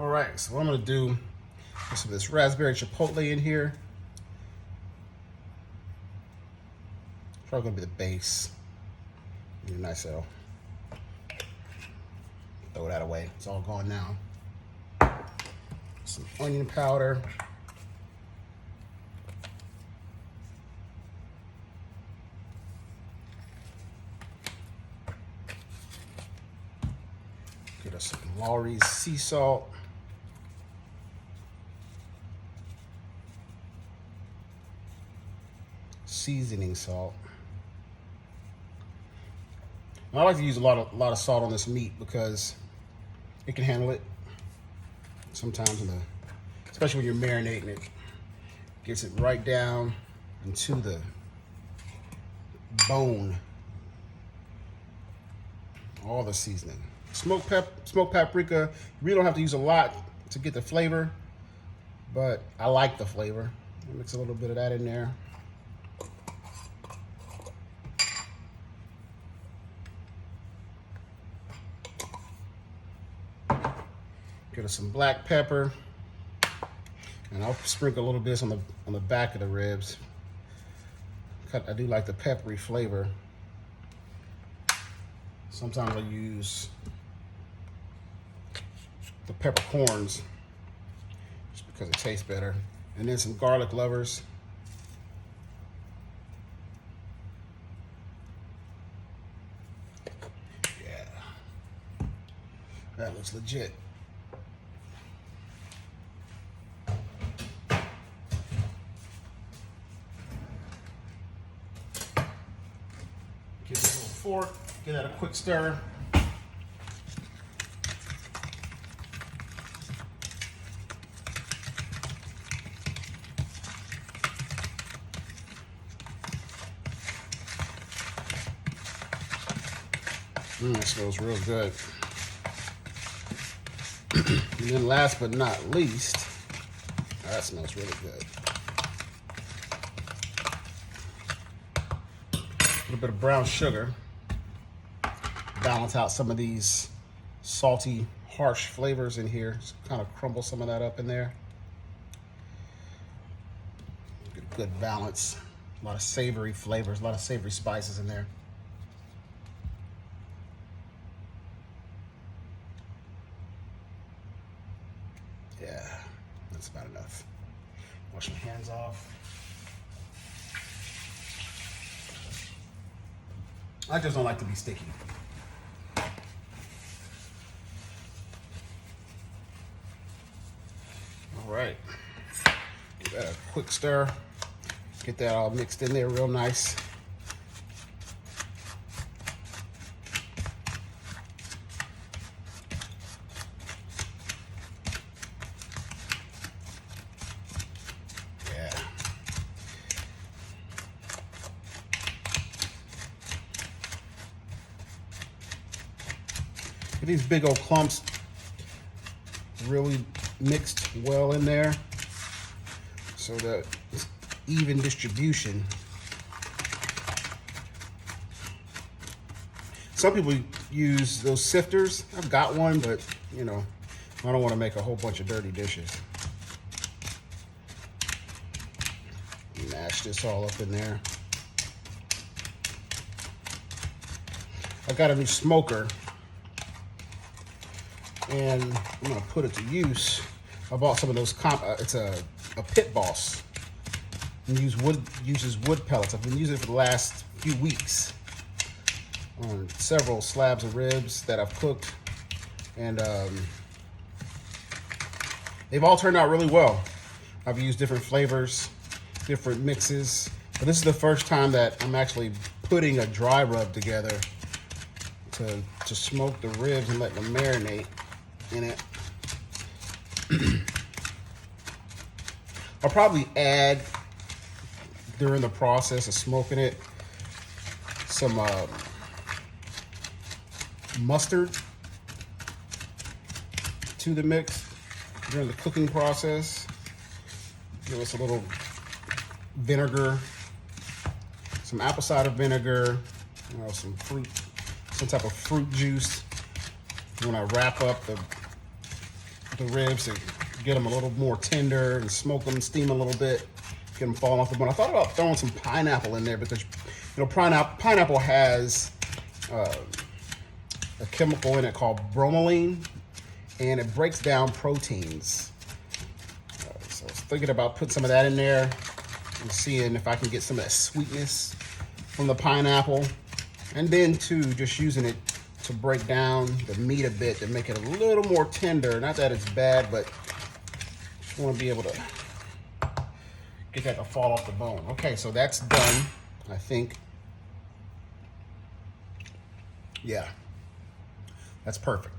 All right, so what I'm gonna do is some of this raspberry chipotle in here. Probably gonna be the base. Give it a nice little. Throw that away. It's all gone now. Some onion powder. Get us some Lawry's sea salt. Seasoning salt. I like to use a lot of salt on this meat because it can handle it. Sometimes, especially when you're marinating it, gets it right down into the bone. All the seasoning. Smoked paprika. You really don't have to use a lot to get the flavor, but I like the flavor. Mix a little bit of that in there. Get us some black pepper, and I'll sprinkle a little bit on the back of the ribs. I do like the peppery flavor. Sometimes I use the peppercorns just because it tastes better, and then some garlic lovers. Yeah, that looks legit. Give it a little fork, give that a quick stir. That smells real good. And then last but not least, that smells really good. A little bit of brown sugar. Balance out some of these salty, harsh flavors in here. Just kind of crumble some of that up in there. Get a good balance. A lot of savory flavors, a lot of savory spices in there. Yeah, that's about enough. Wash my hands off. I just don't like to be sticky. All right, give that a quick stir. Get that all mixed in there real nice. Yeah. Get these big old clumps really mixed well in there so that it's even distribution. Some people use those sifters. I've got one, but I don't want to make a whole bunch of dirty dishes. Mash this all up in there. I've got a new smoker, and I'm gonna put it to use. I bought some of those. It's a Pit Boss. And uses wood pellets. I've been using it for the last few weeks on several slabs of ribs that I've cooked, and they've all turned out really well. I've used different flavors, different mixes, but this is the first time that I'm actually putting a dry rub together to smoke the ribs and let them marinate in it. I'll probably add, during the process of smoking it, some mustard to the mix during the cooking process. Give us a little vinegar, some apple cider vinegar, some fruit, some type of fruit juice. When I wrap up the the ribs to get them a little more tender and smoke them, steam them a little bit, get them falling off the bone. I thought about throwing some pineapple in there because, you know, pineapple has a chemical in it called bromelain, and it breaks down proteins. So I was thinking about putting some of that in there and seeing if I can get some of that sweetness from the pineapple, and then too just using it to break down the meat a bit to make it a little more tender. Not that it's bad, but just want to be able to get that to fall off the bone. Okay, so that's done, I think. Yeah, that's perfect.